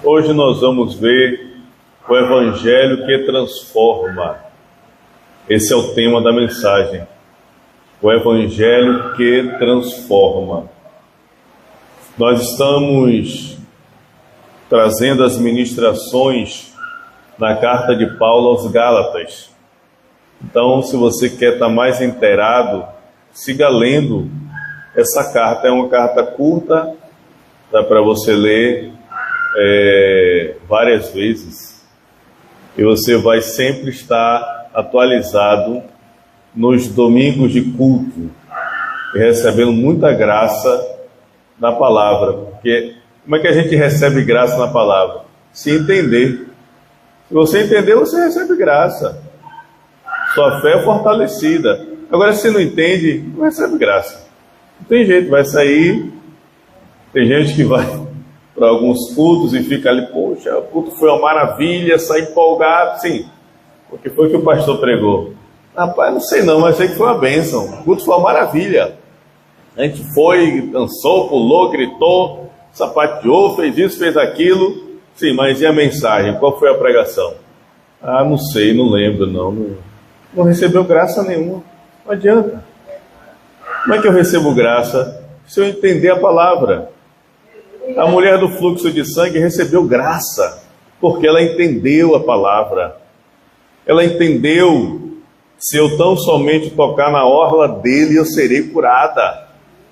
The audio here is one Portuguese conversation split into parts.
Hoje nós vamos ver o Evangelho que transforma. Esse é o tema da mensagem. O Evangelho que transforma. Nós estamos trazendo as ministrações na carta de Paulo aos Gálatas. Então, se você quer estar mais inteirado, siga lendo essa carta. É uma carta curta, dá para você ler várias vezes, e você vai sempre estar atualizado nos domingos de culto e recebendo muita graça na palavra. Porque como é que a gente recebe graça na palavra? Se entender. Se você entender, você recebe graça. Sua fé é fortalecida. Agora, se não entende, não recebe graça. Não tem jeito, vai sair. Tem gente que vai para alguns cultos e fica ali, poxa, o culto foi uma maravilha, sai empolgado. Sim, o que foi que o pastor pregou? Rapaz, não sei não, mas sei que foi uma bênção. O culto foi uma maravilha. A gente foi, dançou, pulou, gritou, sapateou, fez isso, fez aquilo. Sim, mas e a mensagem? Qual foi a pregação? Ah, não sei, não lembro, não recebeu graça nenhuma. Não adianta. Como é que eu recebo graça? Se eu entender a palavra. A mulher do fluxo de sangue recebeu graça, porque ela entendeu a palavra. Ela entendeu, se eu tão somente tocar na orla dele, eu serei curada.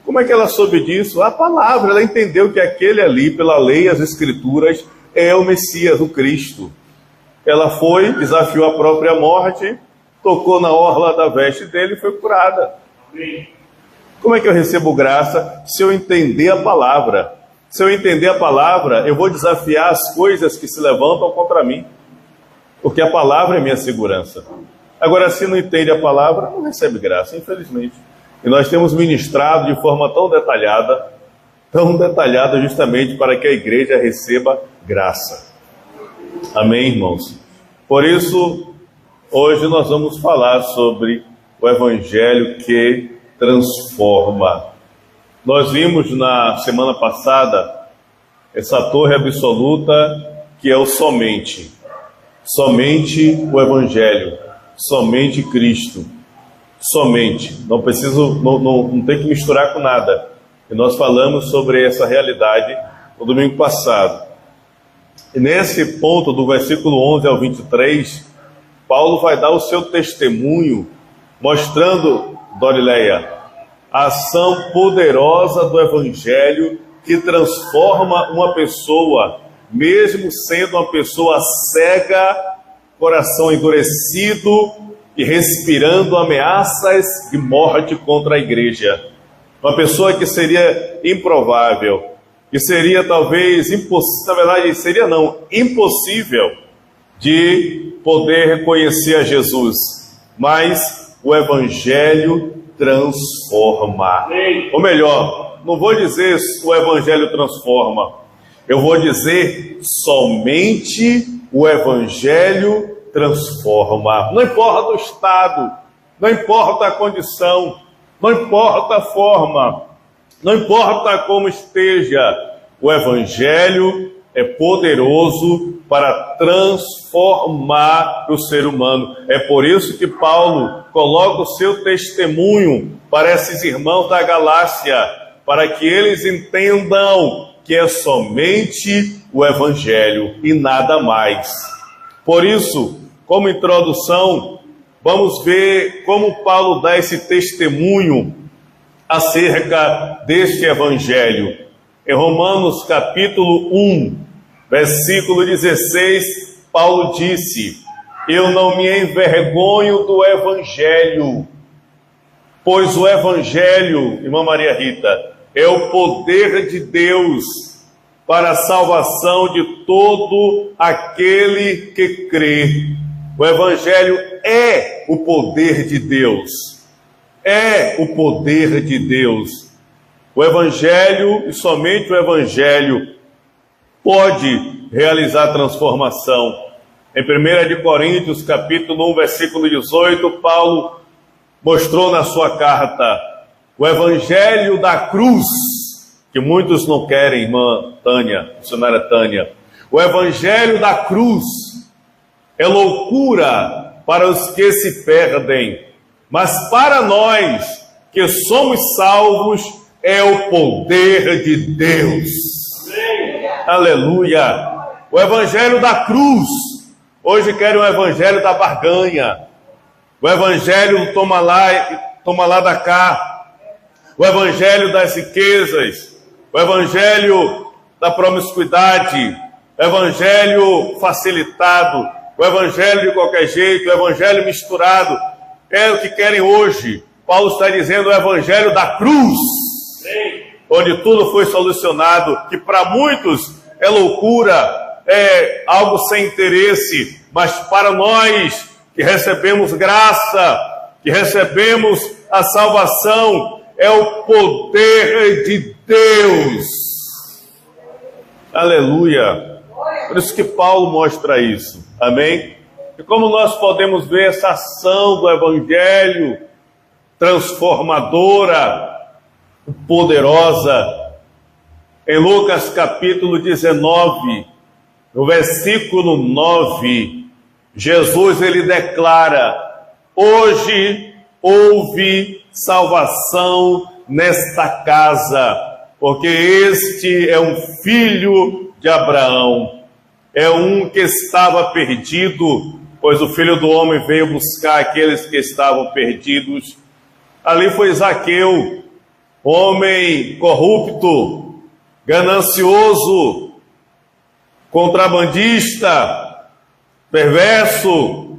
Como é que ela soube disso? A palavra. Ela entendeu que aquele ali, pela lei, as escrituras, é o Messias, o Cristo. Ela foi, desafiou a própria morte, tocou na orla da veste dele e foi curada. Como é que eu recebo graça? Se eu entender a palavra. Se eu entender a palavra, eu vou desafiar as coisas que se levantam contra mim. Porque a palavra é minha segurança. Agora, se não entende a palavra, não recebe graça, infelizmente. E nós temos ministrado de forma tão detalhada justamente para que a igreja receba graça. Amém, irmãos? Por isso, hoje nós vamos falar sobre o Evangelho que transforma. Nós vimos na semana passada essa torre absoluta que é o somente. Somente o Evangelho. Somente Cristo. Somente. Não tem que misturar com nada. E nós falamos sobre essa realidade no domingo passado. E nesse ponto, do versículo 11 ao 23, Paulo vai dar o seu testemunho, mostrando, Dorileia, a ação poderosa do Evangelho que transforma uma pessoa, mesmo sendo uma pessoa cega, coração endurecido e respirando ameaças de morte contra a igreja. Uma pessoa que seria improvável, que seria talvez impossível, na verdade seria impossível de poder reconhecer a Jesus, mas o Evangelho transforma. Ou melhor, não vou dizer o Evangelho transforma, eu vou dizer somente o Evangelho transforma. Não importa o estado, não importa a condição, não importa a forma, não importa como esteja, o Evangelho é poderoso para transformar o ser humano. É por isso que Paulo coloca o seu testemunho para esses irmãos da Galácia, para que eles entendam que é somente o Evangelho e nada mais. Por isso, como introdução, vamos ver como Paulo dá esse testemunho acerca deste Evangelho. Em Romanos capítulo 1, versículo 16, Paulo disse: eu não me envergonho do Evangelho, pois o Evangelho, irmã Maria Rita, é o poder de Deus para a salvação de todo aquele que crê. O Evangelho é o poder de Deus. É o poder de Deus. O Evangelho, e somente o Evangelho, pode realizar transformação. Em 1 Coríntios, capítulo 1, versículo 18, Paulo mostrou na sua carta o Evangelho da cruz, que muitos não querem, irmã Tânia, missionária Tânia. O evangelho da cruz é loucura para os que se perdem, mas para nós que somos salvos é o poder de Deus. Aleluia! O evangelho da cruz, hoje querem o evangelho da barganha, o evangelho toma lá da cá, o evangelho das riquezas, o evangelho da promiscuidade, o evangelho facilitado, o evangelho de qualquer jeito, o evangelho misturado. É o que querem hoje. Paulo está dizendo o evangelho da cruz, onde tudo foi solucionado, que para muitos é loucura, é algo sem interesse, mas para nós que recebemos graça, que recebemos a salvação, é o poder de Deus. Aleluia! Por isso que Paulo mostra isso, amém? E como nós podemos ver essa ação do evangelho transformadora, poderosa, em Lucas capítulo 19, no versículo 9, Jesus ele declara: hoje houve salvação nesta casa, porque este é um filho de Abraão, é um que estava perdido, pois o Filho do Homem veio buscar aqueles que estavam perdidos. Ali foi Zaqueu, homem corrupto, ganancioso, contrabandista, perverso,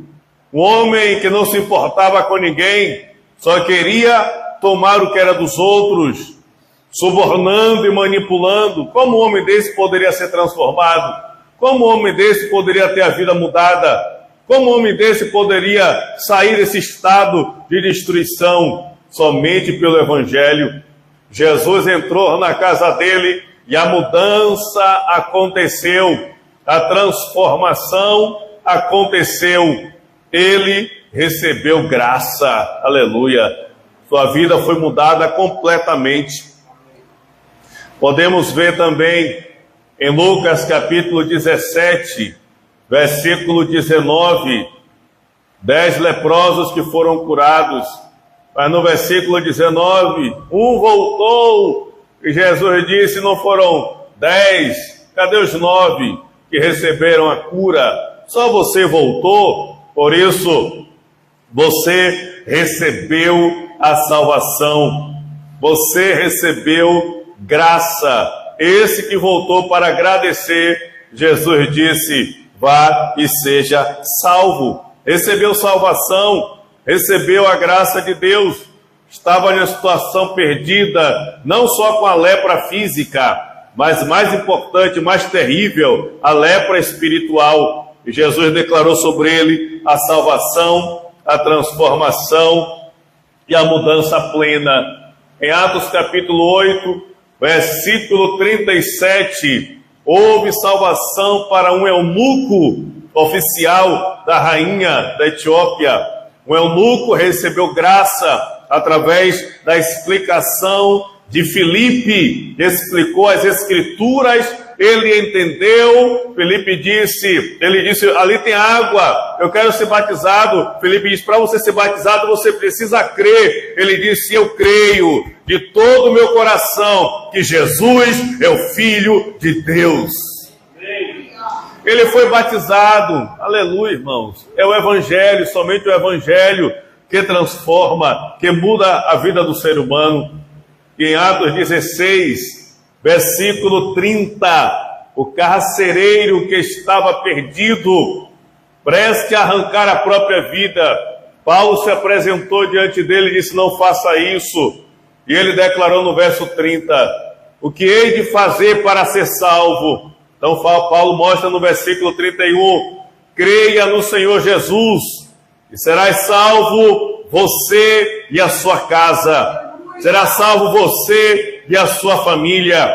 um homem que não se importava com ninguém, só queria tomar o que era dos outros, subornando e manipulando. Como um homem desse poderia ser transformado? Como um homem desse poderia ter a vida mudada? Como um homem desse poderia sair desse estado de destruição? Somente pelo evangelho. Jesus entrou na casa dele e a mudança aconteceu, a transformação aconteceu. Ele recebeu graça, aleluia. Sua vida foi mudada completamente. Podemos ver também em Lucas capítulo 17, versículo 19, 10 leprosos que foram curados. Mas no versículo 19, um voltou, e Jesus disse: não foram 10, cadê os 9 que receberam a cura? Só você voltou, por isso você recebeu a salvação, você recebeu graça. Esse que voltou para agradecer, Jesus disse: vá e seja salvo. Recebeu salvação, recebeu a graça de Deus, estava em uma situação perdida, não só com a lepra física, mas mais importante, mais terrível, a lepra espiritual. E Jesus declarou sobre ele a salvação, a transformação e a mudança plena. Em Atos capítulo 8, versículo 37, houve salvação para um eunuco oficial da rainha da Etiópia. O eunuco recebeu graça através da explicação de Filipe, explicou as escrituras, ele entendeu. Filipe disse, ali tem água, eu quero ser batizado. Filipe disse, para você ser batizado você precisa crer. Ele disse, eu creio de todo o meu coração que Jesus é o Filho de Deus. Ele foi batizado, aleluia, irmãos. É o evangelho, somente o evangelho que transforma, que muda a vida do ser humano. E em Atos 16, versículo 30, o carcereiro que estava perdido, prestes a arrancar a própria vida, Paulo se apresentou diante dele e disse, não faça isso. E ele declarou no verso 30, o que hei de fazer para ser salvo? Então Paulo mostra no versículo 31, creia no Senhor Jesus, e serás salvo você e a sua casa. Será salvo você e a sua família.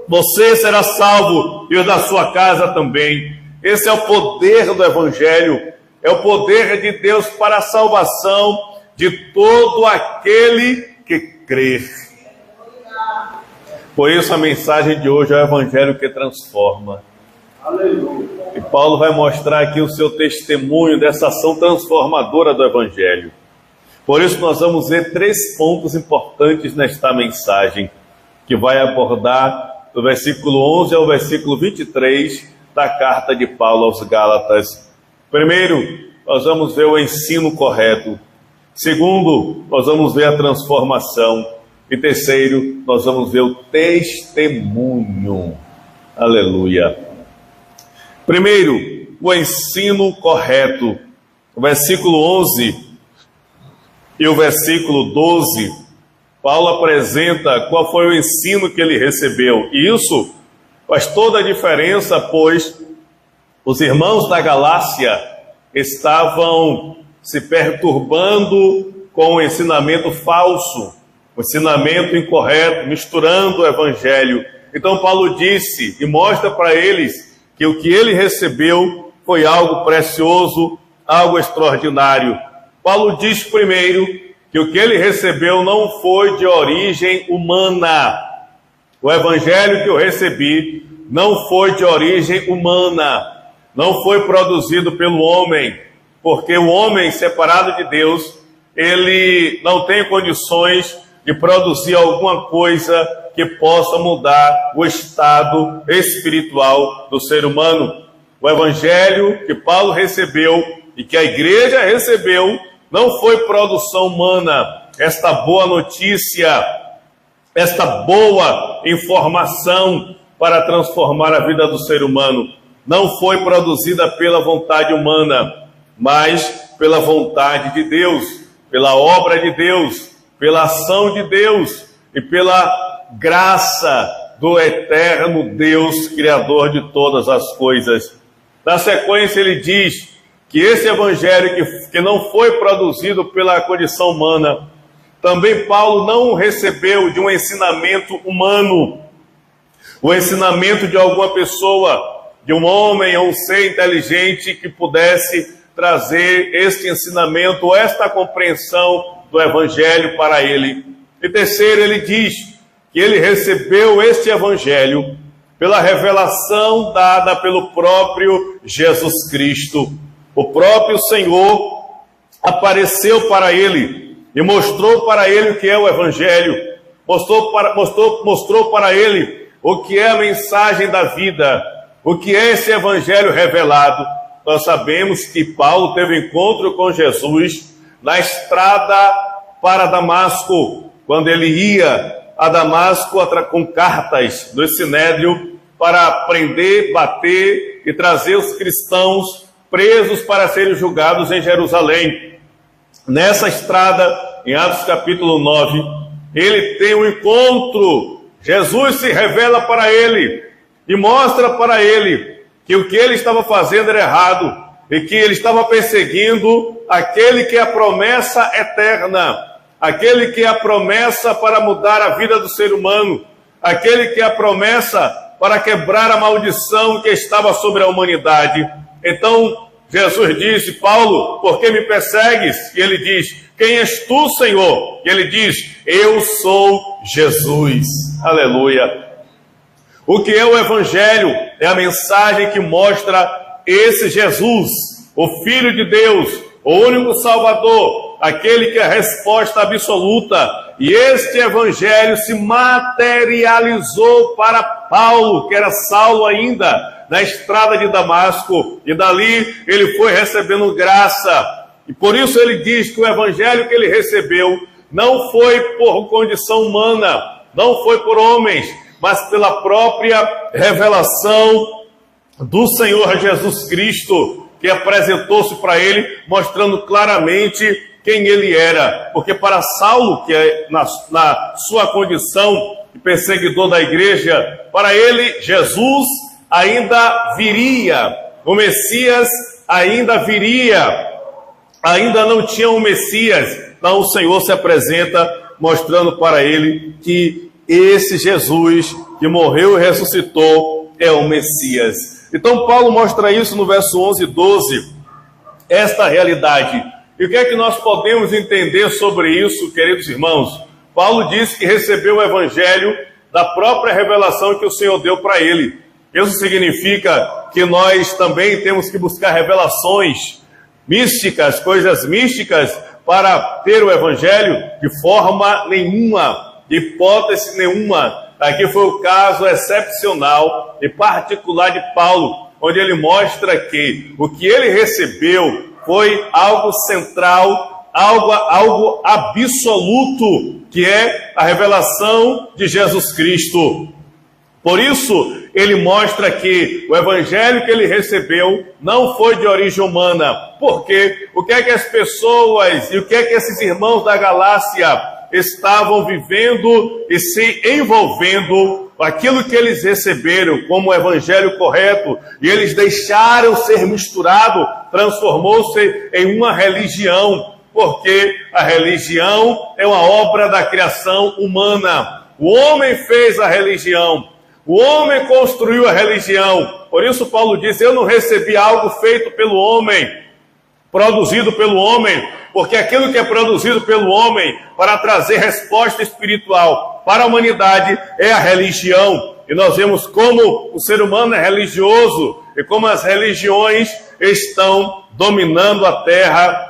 Você será salvo e o da sua casa também. Esse é o poder do Evangelho. É o poder de Deus para a salvação de todo aquele que crê. Por isso a mensagem de hoje é o Evangelho que transforma. Aleluia. E Paulo vai mostrar aqui o seu testemunho dessa ação transformadora do Evangelho. Por isso nós vamos ver 3 pontos importantes nesta mensagem, que vai abordar do versículo 11 ao versículo 23 da carta de Paulo aos Gálatas. Primeiro, nós vamos ver o ensino correto. Segundo, nós vamos ver a transformação. E terceiro, nós vamos ver o testemunho. Aleluia. Primeiro, o ensino correto. O versículo 11 e o versículo 12, Paulo apresenta qual foi o ensino que ele recebeu. E isso faz toda a diferença, pois os irmãos da Galácia estavam se perturbando com o ensinamento falso, o ensinamento incorreto, misturando o Evangelho. Então Paulo disse e mostra para eles que o que ele recebeu foi algo precioso, algo extraordinário. Paulo diz primeiro que o que ele recebeu não foi de origem humana. O Evangelho que eu recebi não foi de origem humana, não foi produzido pelo homem, porque o homem separado de Deus, ele não tem condições de produzir alguma coisa que possa mudar o estado espiritual do ser humano. O Evangelho que Paulo recebeu e que a igreja recebeu não foi produção humana. Esta boa notícia, esta boa informação para transformar a vida do ser humano, não foi produzida pela vontade humana, mas pela vontade de Deus, pela obra de Deus, pela ação de Deus e pela graça do eterno Deus, Criador de todas as coisas. Na sequência ele diz que esse Evangelho que não foi produzido pela condição humana, também Paulo não recebeu de um ensinamento humano, o ensinamento de alguma pessoa, de um homem ou um ser inteligente que pudesse trazer este ensinamento ou esta compreensão do Evangelho para ele. E terceiro, ele diz que ele recebeu este Evangelho pela revelação dada pelo próprio Jesus Cristo. O próprio Senhor apareceu para ele e mostrou para ele o que é o Evangelho, mostrou para ele o que é a mensagem da vida, o que é esse Evangelho revelado. Nós sabemos que Paulo teve encontro com Jesus na estrada para Damasco, quando ele ia a Damasco com cartas do Sinédrio para prender, bater e trazer os cristãos presos para serem julgados em Jerusalém. Nessa estrada, em Atos capítulo 9, ele tem um encontro. Jesus se revela para ele e mostra para ele que o que ele estava fazendo era errado e que ele estava perseguindo aquele que é a promessa eterna, aquele que é a promessa para mudar a vida do ser humano, aquele que é a promessa para quebrar a maldição que estava sobre a humanidade. Então Jesus disse: Paulo, por que me persegues? E ele diz: quem és tu, Senhor? E ele diz: eu sou Jesus. Aleluia. O que é o Evangelho? É a mensagem que mostra esse Jesus, o Filho de Deus, o único Salvador, aquele que é a resposta absoluta. E este Evangelho se materializou para Paulo, que era Saulo ainda, na estrada de Damasco, e dali ele foi recebendo graça. E por isso ele diz que o Evangelho que ele recebeu não foi por condição humana, não foi por homens, mas pela própria revelação do Senhor Jesus Cristo, que apresentou-se para ele, mostrando claramente quem ele era. Porque para Saulo, que é na sua condição de perseguidor da igreja, para ele Jesus ainda viria, o Messias ainda viria, ainda não tinha um Messias. Então o Senhor se apresenta mostrando para ele que esse Jesus que morreu e ressuscitou é o Messias. Então Paulo mostra isso no verso 11 e 12, esta realidade. E o que é que nós podemos entender sobre isso, queridos irmãos? Paulo disse que recebeu o Evangelho da própria revelação que o Senhor deu para ele. Isso significa que nós também temos que buscar revelações místicas, coisas místicas, para ter o Evangelho? De forma nenhuma, de hipótese nenhuma. Aqui foi o caso excepcional e particular de Paulo, onde ele mostra que o que ele recebeu foi algo central, algo absoluto, que é a revelação de Jesus Cristo. Por isso, ele mostra que o evangelho que ele recebeu não foi de origem humana. Porque o que é que as pessoas e o que é que esses irmãos da Galácia estavam vivendo e se envolvendo, aquilo que eles receberam como o evangelho correto, e eles deixaram ser misturado, transformou-se em uma religião, porque a religião é uma obra da criação humana. O homem fez a religião, o homem construiu a religião. Por isso Paulo diz: eu não recebi algo feito pelo homem, produzido pelo homem, porque aquilo que é produzido pelo homem para trazer resposta espiritual para a humanidade é a religião. E nós vemos como o ser humano é religioso e como as religiões estão dominando a terra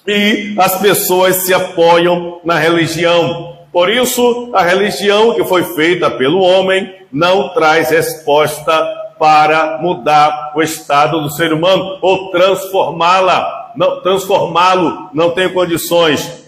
e as pessoas se apoiam na religião. Por isso, a religião que foi feita pelo homem não traz resposta para mudar o estado do ser humano ou transformá-lo, não tem condições.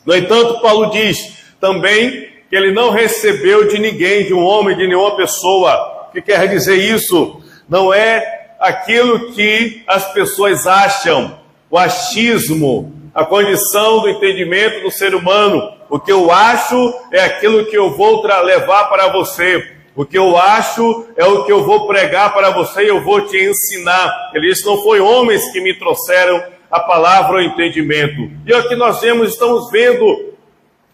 No entanto, Paulo diz também que ele não recebeu de ninguém, de um homem, de nenhuma pessoa. O que quer dizer isso? Não é aquilo que as pessoas acham, o achismo, a condição do entendimento do ser humano. O que eu acho é aquilo que eu vou levar para você. O que eu acho é o que eu vou pregar para você e eu vou te ensinar. Ele disse: não foi homens que me trouxeram a palavra ou o entendimento. E é o que nós estamos vendo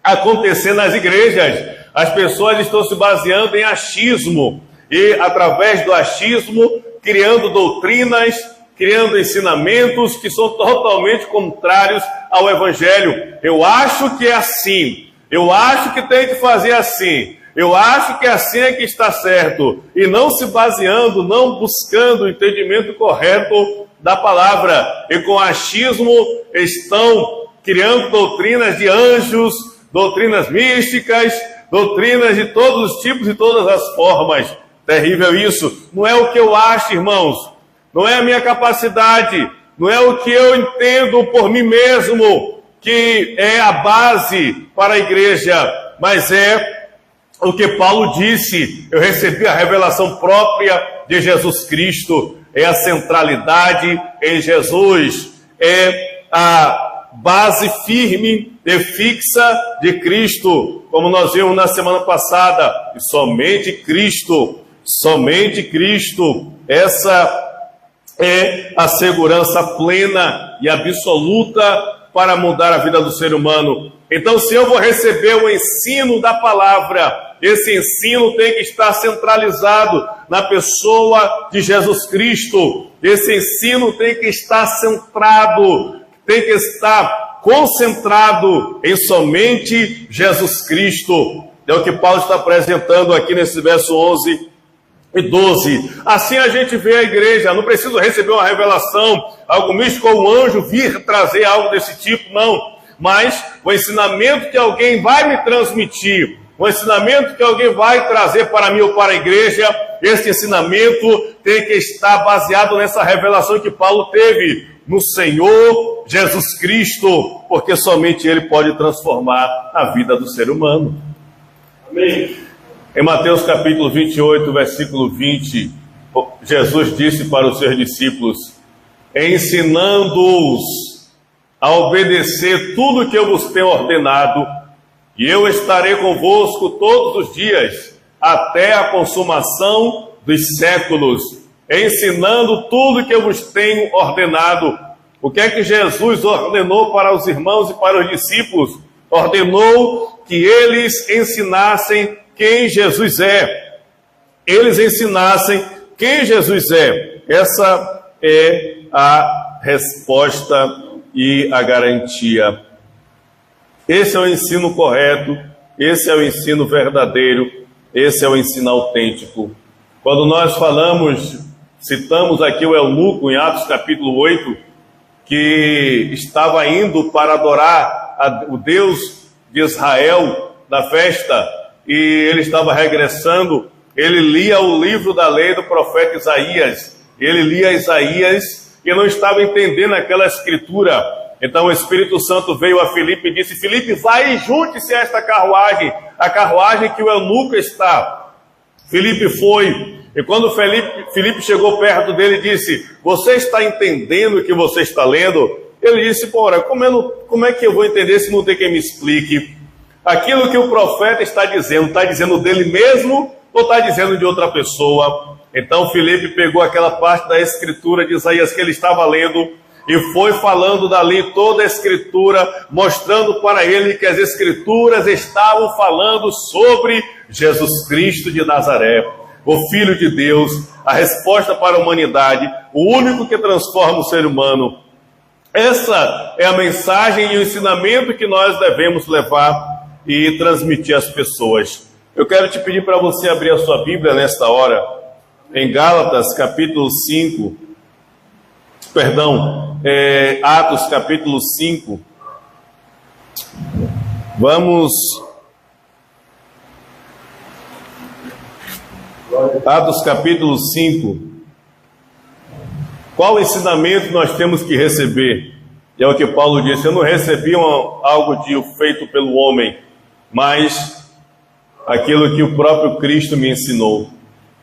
acontecer nas igrejas. As pessoas estão se baseando em achismo. E através do achismo, criando doutrinas, criando ensinamentos que são totalmente contrários ao Evangelho. Eu acho que é assim. Eu acho que tem que fazer assim. Eu acho que assim é que está certo, e não se baseando, não buscando o entendimento correto da palavra. E com achismo estão criando doutrinas de anjos, doutrinas místicas, doutrinas de todos os tipos e todas as formas. Terrível isso. Não é o que eu acho, irmãos. Não é a minha capacidade. Não é o que eu entendo por mim mesmo que é a base para a igreja, mas é o que Paulo disse: eu recebi a revelação própria de Jesus Cristo. É a centralidade em Jesus, é a base firme e fixa de Cristo, como nós vimos na semana passada. E somente Cristo, essa é a segurança plena e absoluta para mudar a vida do ser humano. Então, se eu vou receber o ensino da palavra, esse ensino tem que estar centralizado na pessoa de Jesus Cristo. Esse ensino tem que estar centrado, tem que estar concentrado em somente Jesus Cristo. É o que Paulo está apresentando aqui nesse verso 11 e 12. Assim a gente vê a igreja. Não preciso receber uma revelação, algo místico, ou um anjo vir trazer algo desse tipo, não. Mas o ensinamento que alguém vai me transmitir, o ensinamento que alguém vai trazer para mim ou para a igreja, esse ensinamento tem que estar baseado nessa revelação que Paulo teve no Senhor Jesus Cristo, porque somente Ele pode transformar a vida do ser humano. Amém. Em Mateus capítulo 28, versículo 20, Jesus disse para os seus discípulos: ensinando-os a obedecer tudo que eu vos tenho ordenado, e eu estarei convosco todos os dias, até a consumação dos séculos, ensinando tudo que eu vos tenho ordenado. O que é que Jesus ordenou para os irmãos e para os discípulos? Ordenou que eles ensinassem quem Jesus é. Eles ensinassem quem Jesus é. Essa é a resposta e a garantia. Esse é o ensino correto, esse é o ensino verdadeiro, esse é o ensino autêntico. Quando nós citamos aqui o eunuco em Atos capítulo 8, que estava indo para adorar o Deus de Israel na festa, e ele estava regressando, ele lia o livro da lei do profeta Isaías, ele lia Isaías e não estava entendendo aquela escritura. Então o Espírito Santo veio a Filipe e disse: Filipe, vai e junte-se a esta carruagem, a carruagem que o eunuco está. Filipe foi, e quando Filipe chegou perto dele, disse: você está entendendo o que você está lendo? Ele disse: porra, como é que eu vou entender se não tem quem me explique? Aquilo que o profeta está dizendo dele mesmo ou está dizendo de outra pessoa? Então Filipe pegou aquela parte da escritura de Isaías que ele estava lendo e foi falando dali toda a escritura, mostrando para ele que as escrituras estavam falando sobre Jesus Cristo de Nazaré, o Filho de Deus, a resposta para a humanidade, o único que transforma o ser humano. Essa é a mensagem e o ensinamento que nós devemos levar e transmitir às pessoas. Eu quero te pedir para você abrir a sua Bíblia nesta hora, em Gálatas capítulo 5, Atos capítulo 5, Atos capítulo 5, qual ensinamento nós temos que receber? E é o que Paulo disse: eu não recebi algo feito pelo homem, mas aquilo que o próprio Cristo me ensinou,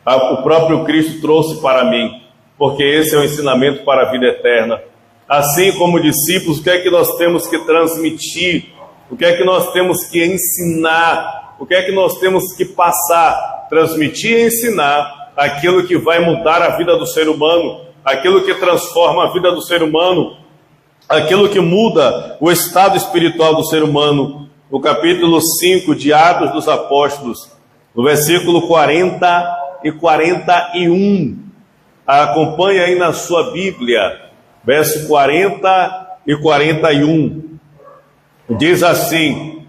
o próprio Cristo trouxe para mim, porque esse é o ensinamento para a vida eterna. Assim como discípulos, o que é que nós temos que transmitir? O que é que nós temos que ensinar? O que é que nós temos que passar? Transmitir e ensinar aquilo que vai mudar a vida do ser humano, aquilo que transforma a vida do ser humano, aquilo que muda o estado espiritual do ser humano. No capítulo 5 de Atos dos Apóstolos, no versículo 40 e 41, acompanhe aí na sua Bíblia, verso 40 e 41, diz assim: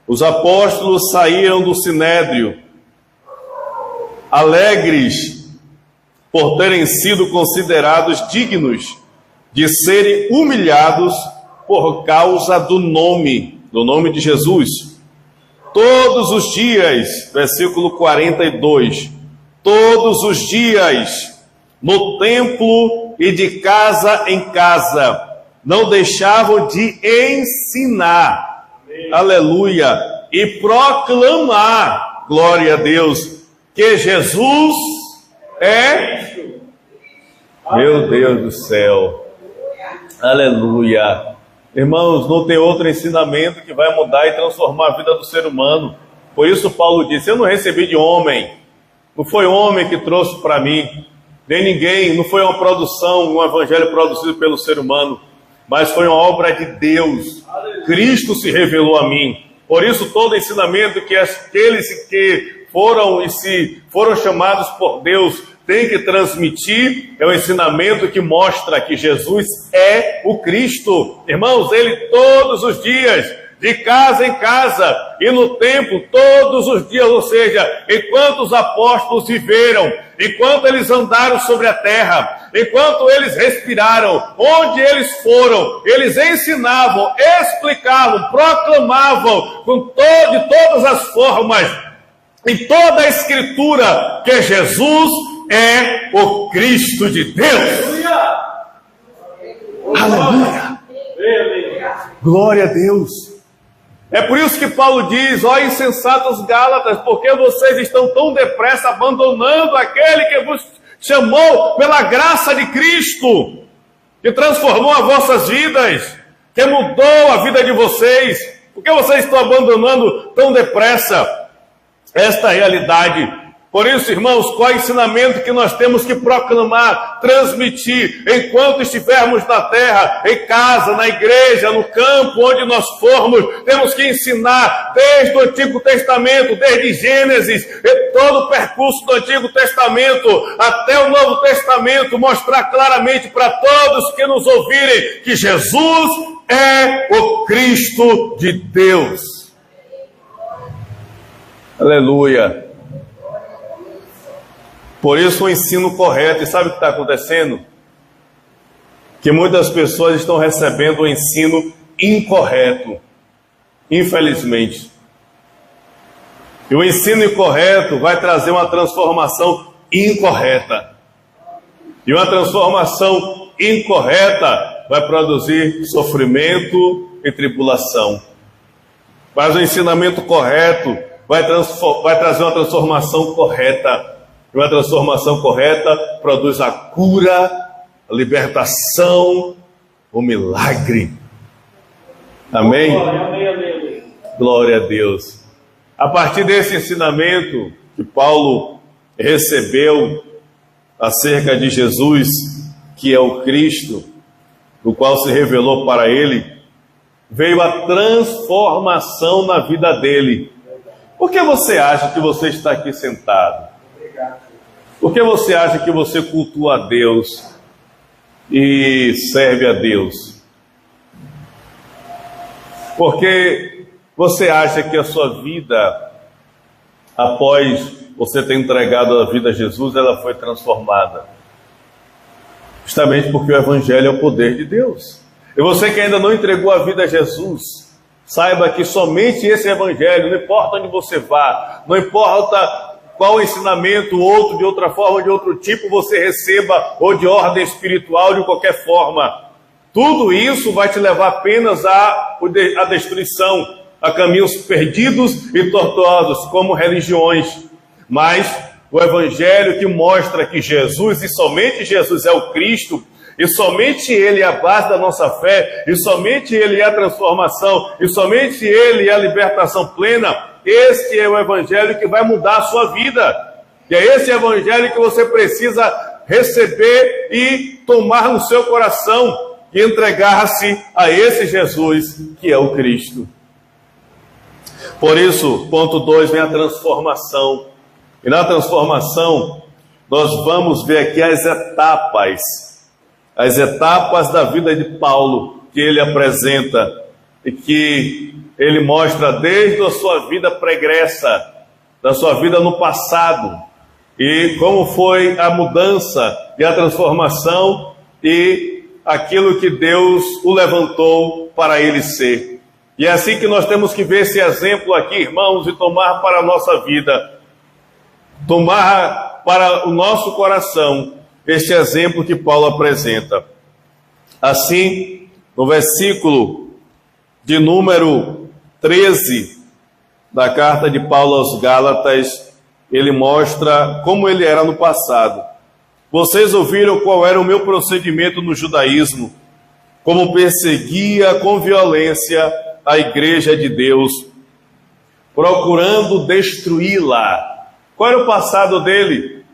os apóstolos saíram do sinédrio, alegres por terem sido considerados dignos de serem humilhados por causa do nome de Jesus. Todos os dias, versículo 42, todos os dias, no templo e de casa em casa, não deixavam de ensinar, aleluia, e proclamar, glória a Deus, que Jesus é, meu Deus do céu, aleluia. Irmãos, não tem outro ensinamento que vai mudar e transformar a vida do ser humano. Por isso Paulo disse: eu não recebi de homem, não foi homem que trouxe para mim, nem ninguém, não foi uma produção, um evangelho produzido pelo ser humano, mas foi uma obra de Deus. Cristo se revelou a mim. Por isso todo ensinamento que aqueles que foram chamados por Deus tem que transmitir é um ensinamento que mostra que Jesus é o Cristo. Irmãos, ele todos os dias, de casa em casa e no templo, todos os dias, ou seja, enquanto os apóstolos viveram, enquanto eles andaram sobre a terra, enquanto eles respiraram, onde eles foram, eles ensinavam, explicavam, proclamavam de todas as formas, em toda a escritura, que Jesus é o Cristo de Deus. Aleluia! Glória a Deus! É por isso que Paulo diz: ó insensatos Gálatas, porque vocês estão tão depressa abandonando aquele que vos chamou pela graça de Cristo, que transformou as vossas vidas, que mudou a vida de vocês? Por que vocês estão abandonando tão depressa esta realidade? Por isso, irmãos, qual é o ensinamento que nós temos que proclamar, transmitir, enquanto estivermos na terra, em casa, na igreja, no campo, onde nós formos? Temos que ensinar desde o Antigo Testamento, desde Gênesis, e todo o percurso do Antigo Testamento até o Novo Testamento, mostrar claramente para todos que nos ouvirem que Jesus é o Cristo de Deus. Aleluia! Por isso o ensino correto. E sabe o que está acontecendo? Que muitas pessoas estão recebendo o ensino incorreto, infelizmente. E o ensino incorreto vai trazer uma transformação incorreta. E uma transformação incorreta vai produzir sofrimento e tribulação. Mas o ensinamento correto vai trazer uma transformação correta. E uma transformação correta produz a cura, a libertação, o milagre. Amém? Glória a Deus. A partir desse ensinamento que Paulo recebeu acerca de Jesus, que é o Cristo, do qual se revelou para ele, veio a transformação na vida dele. Por que você acha que você está aqui sentado? Por que você acha que você cultua a Deus e serve a Deus? Porque você acha que a sua vida, após você ter entregado a vida a Jesus, ela foi transformada? Justamente porque o Evangelho é o poder de Deus. E você que ainda não entregou a vida a Jesus, saiba que somente esse Evangelho, não importa onde você vá, não importa qual ensinamento, outro de outra forma, de outro tipo você receba, ou de ordem espiritual, de qualquer forma, tudo isso vai te levar apenas à destruição, a caminhos perdidos e tortuosos, como religiões. Mas o Evangelho que mostra que Jesus, e somente Jesus é o Cristo, e somente Ele é a base da nossa fé, e somente Ele é a transformação, e somente Ele é a libertação plena. Este é o Evangelho que vai mudar a sua vida. E é esse Evangelho que você precisa receber e tomar no seu coração, e entregar-se a esse Jesus que é o Cristo. Por isso, ponto 2, vem a transformação. E na transformação, nós vamos ver aqui as etapas da vida de Paulo, que ele apresenta, e que ele mostra desde a sua vida pregressa, da sua vida no passado, e como foi a mudança e a transformação, e aquilo que Deus o levantou para ele ser. E é assim que nós temos que ver esse exemplo aqui, irmãos, e tomar para a nossa vida, tomar para o nosso coração este exemplo que Paulo apresenta. Assim, no versículo de número 13 da carta de Paulo aos Gálatas, ele mostra como ele era no passado. Vocês ouviram qual era o meu procedimento no judaísmo, como perseguia com violência a igreja de Deus, procurando destruí-la. Qual era o passado dele?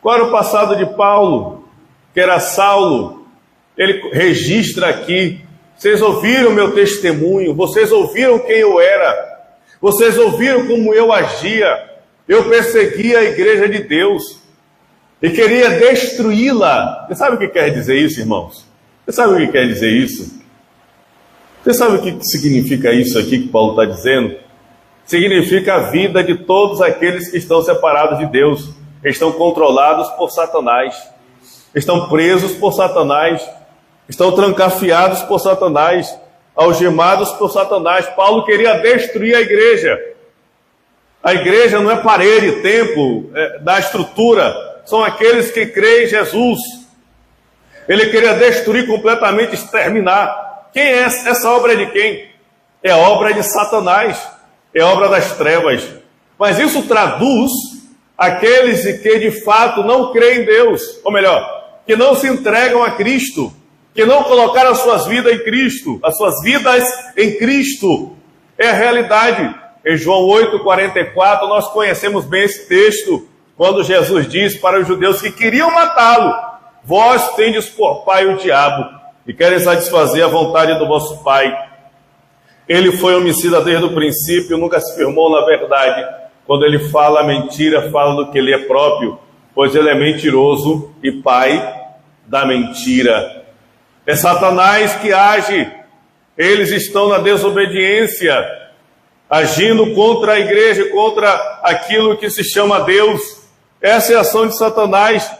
Qual era o passado de Paulo? Que era Saulo. Ele registra aqui: vocês ouviram meu testemunho, vocês ouviram quem eu era, vocês ouviram como eu agia, eu perseguia a igreja de Deus e queria destruí-la. Você sabe o que quer dizer isso, irmãos? Você sabe o que quer dizer isso? Você sabe o que significa isso aqui que Paulo está dizendo? Significa a vida de todos aqueles que estão separados de Deus, estão controlados por Satanás, estão presos por Satanás, estão trancafiados por Satanás, algemados por Satanás. Paulo queria destruir a igreja. A igreja não é parede, templo, da estrutura, são aqueles que creem em Jesus. Ele queria destruir completamente, exterminar. Quem é essa obra? De quem? É a obra de Satanás, é a obra das trevas. Mas isso traduz aqueles que de fato não creem em Deus, ou melhor, que não se entregam a Cristo, que não colocaram as suas vidas em Cristo, as suas vidas em Cristo. É a realidade. Em João 8,44, nós conhecemos bem esse texto, quando Jesus diz para os judeus que queriam matá-lo: vós tendes por pai o diabo, e querem satisfazer a vontade do vosso pai. Ele foi homicida desde o princípio, nunca se firmou na verdade. Quando ele fala mentira, fala do que ele é próprio, pois ele é mentiroso e pai da mentira. É Satanás que age. Eles estão na desobediência, agindo contra a igreja, contra aquilo que se chama Deus. Essa é a ação de Satanás.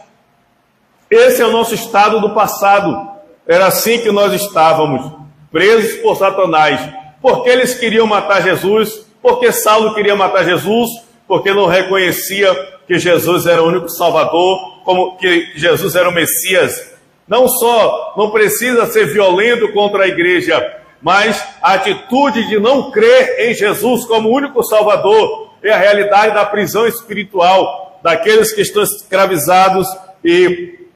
Esse é o nosso estado do passado. Era assim que nós estávamos, presos por Satanás. Porque eles queriam matar Jesus, porque Saulo queria matar Jesus, porque não reconhecia que Jesus era o único Salvador, como que Jesus era o Messias. Não só não precisa ser violento contra a igreja, mas a atitude de não crer em Jesus como único Salvador é a realidade da prisão espiritual, daqueles que estão escravizados e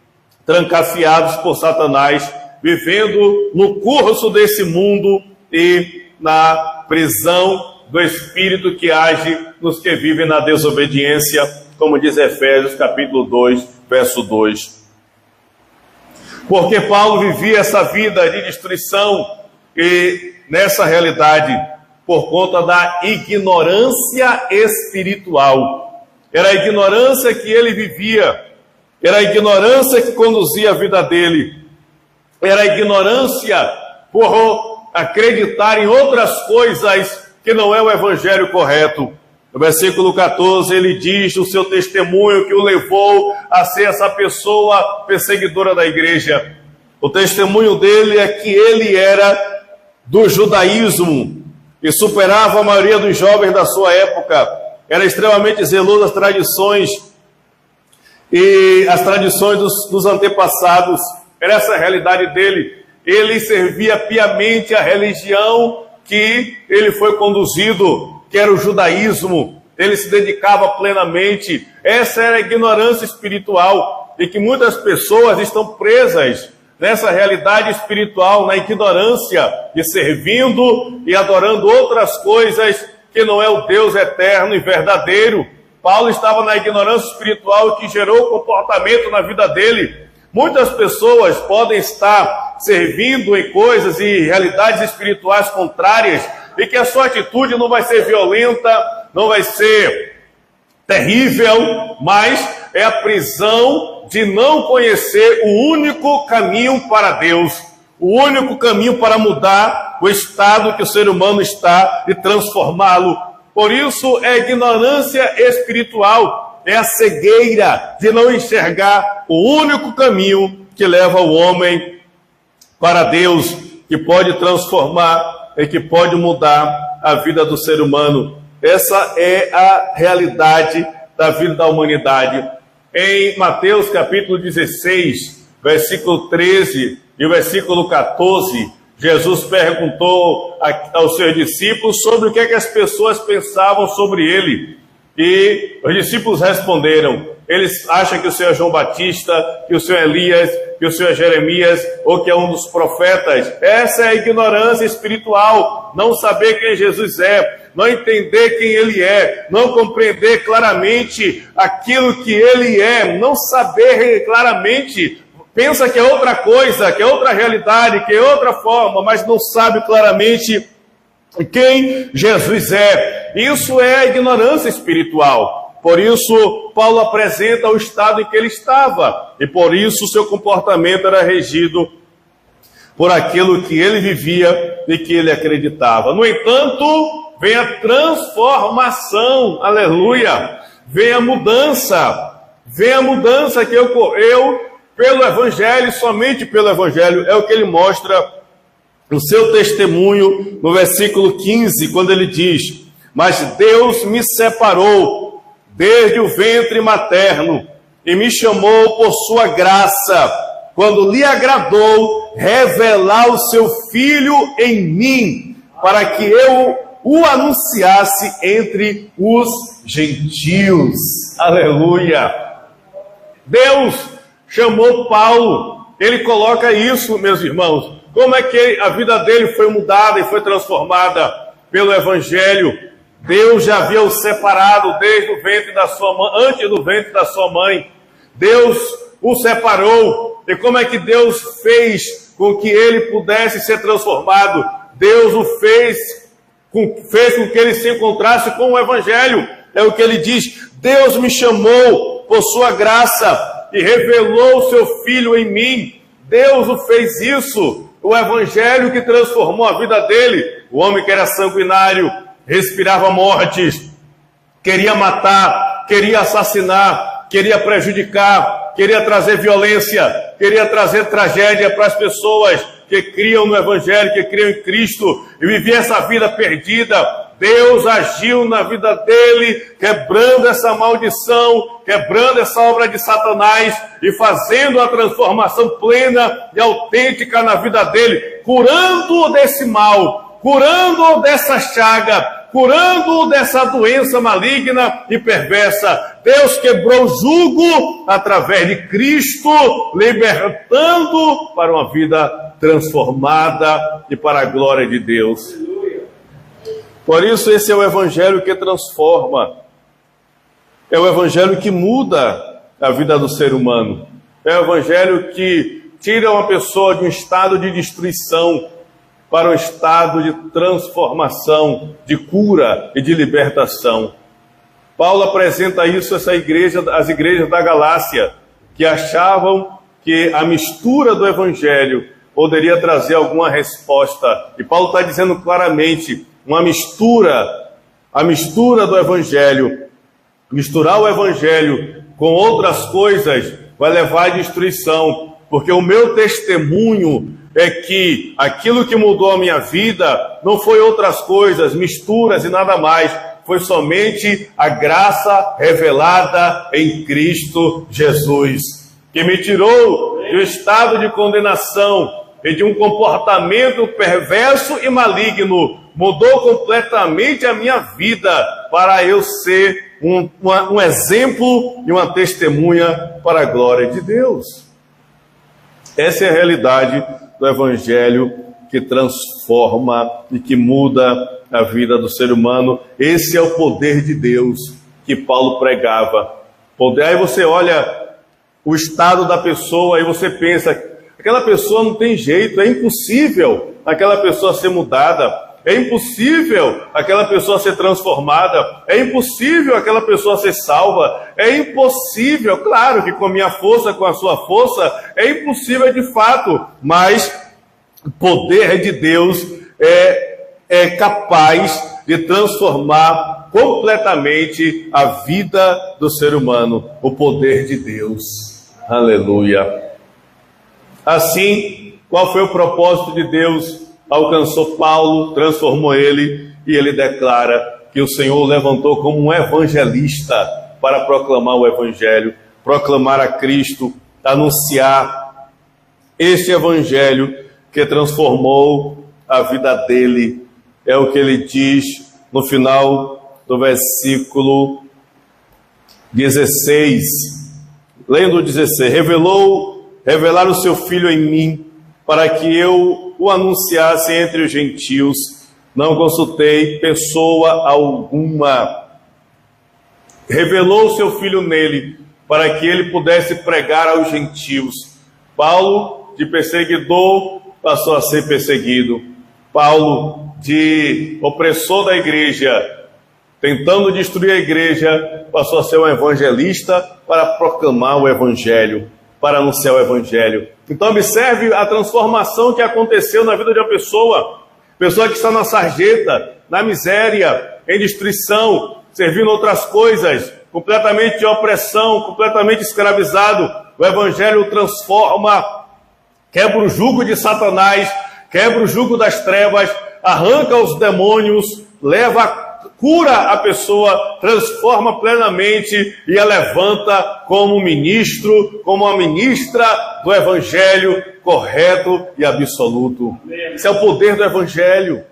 trancafiados por Satanás, vivendo no curso desse mundo e na prisão do Espírito que age nos que vivem na desobediência, como diz Efésios capítulo 2, verso 2. Porque Paulo vivia essa vida de destruição e nessa realidade por conta da ignorância espiritual. Era a ignorância que ele vivia, era a ignorância que conduzia a vida dele, era a ignorância por acreditar em outras coisas que não é o evangelho correto. No versículo 14 ele diz o seu testemunho que o levou a ser essa pessoa perseguidora da igreja. O testemunho dele é que ele era do judaísmo e superava a maioria dos jovens da sua época. Era extremamente zeloso das tradições e as tradições dos antepassados. Era essa a realidade dele. Ele servia piamente a religião que ele foi conduzido, que era o judaísmo. Ele se dedicava plenamente. Essa era a ignorância espiritual e que muitas pessoas estão presas nessa realidade espiritual, na ignorância, de servindo e adorando outras coisas que não é o Deus eterno e verdadeiro. Paulo estava na ignorância espiritual que gerou comportamento na vida dele. Muitas pessoas podem estar servindo em coisas e realidades espirituais contrárias e que a sua atitude não vai ser violenta, não vai ser terrível, mas é a prisão de não conhecer o único caminho para Deus, o único caminho para mudar o estado que o ser humano está e transformá-lo. Por isso é a ignorância espiritual, é a cegueira de não enxergar o único caminho que leva o homem para Deus, que pode transformar e que pode mudar a vida do ser humano. Essa é a realidade da vida da humanidade. Em Mateus capítulo 16, versículo 13 e o versículo 14, Jesus perguntou aos seus discípulos sobre o que é que as pessoas pensavam sobre ele. E os discípulos responderam: eles acham que o Senhor é João Batista, que o Senhor é Elias, que o Senhor é Jeremias, ou que é um dos profetas. Essa é a ignorância espiritual, não saber quem Jesus é, não entender quem Ele é, não compreender claramente aquilo que Ele é, não saber claramente, pensa que é outra coisa, que é outra realidade, que é outra forma, mas não sabe claramente quem Jesus é. Isso é a ignorância espiritual. Por isso, Paulo apresenta o estado em que ele estava, e por isso o seu comportamento era regido por aquilo que ele vivia e que ele acreditava. No entanto, vem a transformação, aleluia, vem a mudança que ocorreu pelo Evangelho, somente pelo Evangelho. É o que ele mostra no seu testemunho, no versículo 15, quando ele diz: mas Deus me separou desde o ventre materno e me chamou por sua graça, quando lhe agradou revelar o seu Filho em mim, para que eu o anunciasse entre os gentios. Aleluia! Deus chamou Paulo. Ele coloca isso, meus irmãos. Como é que a vida dele foi mudada e foi transformada pelo Evangelho? Deus já havia o separado desde o ventre da sua mãe, antes do ventre da sua mãe. Deus o separou. E como é que Deus fez com que ele pudesse ser transformado? Deus o fez com que ele se encontrasse com o Evangelho. É o que ele diz: Deus me chamou por sua graça e revelou o seu Filho em mim. Deus o fez isso. O Evangelho que transformou a vida dele. O homem que era sanguinário, respirava mortes, queria matar, queria assassinar, queria prejudicar, queria trazer violência, queria trazer tragédia para as pessoas que criam no Evangelho, que criam em Cristo, e viviam essa vida perdida. Deus agiu na vida dele, quebrando essa maldição, quebrando essa obra de Satanás e fazendo a transformação plena e autêntica na vida dele, curando-o desse mal, curando-o dessa chaga, curando-o dessa doença maligna e perversa. Deus quebrou o jugo através de Cristo, libertando para uma vida transformada e para a glória de Deus. Por isso esse é o Evangelho que transforma, é o Evangelho que muda a vida do ser humano, é o Evangelho que tira uma pessoa de um estado de destruição para um estado de transformação, de cura e de libertação. Paulo apresenta isso a às igrejas da Galácia, que achavam que a mistura do Evangelho poderia trazer alguma resposta. E Paulo está dizendo claramente, a mistura do Evangelho, misturar o Evangelho com outras coisas vai levar à destruição, porque o meu testemunho é que aquilo que mudou a minha vida não foi outras coisas, misturas e nada mais, foi somente a graça revelada em Cristo Jesus, que me tirou do estado de condenação e de um comportamento perverso e maligno, mudou completamente a minha vida para eu ser um exemplo e uma testemunha para a glória de Deus. Essa é a realidade do Evangelho que transforma e que muda a vida do ser humano. Esse é o poder de Deus que Paulo pregava. Aí você olha o estado da pessoa e você pensa, aquela pessoa não tem jeito, é impossível aquela pessoa ser mudada, é impossível aquela pessoa ser transformada, é impossível aquela pessoa ser salva, é impossível, claro que com a minha força, com a sua força, é impossível de fato, mas o poder de Deus é capaz de transformar completamente a vida do ser humano, o poder de Deus. Aleluia. Assim, qual foi o propósito de Deus? Alcançou Paulo, transformou ele, e ele declara que o Senhor o levantou como um evangelista para proclamar o Evangelho, proclamar a Cristo, anunciar este Evangelho que transformou a vida dele. É o que ele diz no final do versículo 16. Lendo o 16, revelar o seu Filho em mim, para que eu o anunciasse entre os gentios, não consultei pessoa alguma. Revelou o seu Filho nele, para que ele pudesse pregar aos gentios. Paulo, de perseguidor, passou a ser perseguido. Paulo, de opressor da igreja, tentando destruir a igreja, passou a ser um evangelista para proclamar o Evangelho, para anunciar o Evangelho. Então observe a transformação que aconteceu na vida de uma pessoa que está na sarjeta, na miséria, em destruição, servindo outras coisas, completamente de opressão, completamente escravizado. O Evangelho o transforma, quebra o jugo de Satanás, quebra o jugo das trevas, arranca os demônios, cura a pessoa, transforma plenamente e a levanta como ministro, como uma ministra do Evangelho correto e absoluto. Esse é o poder do Evangelho.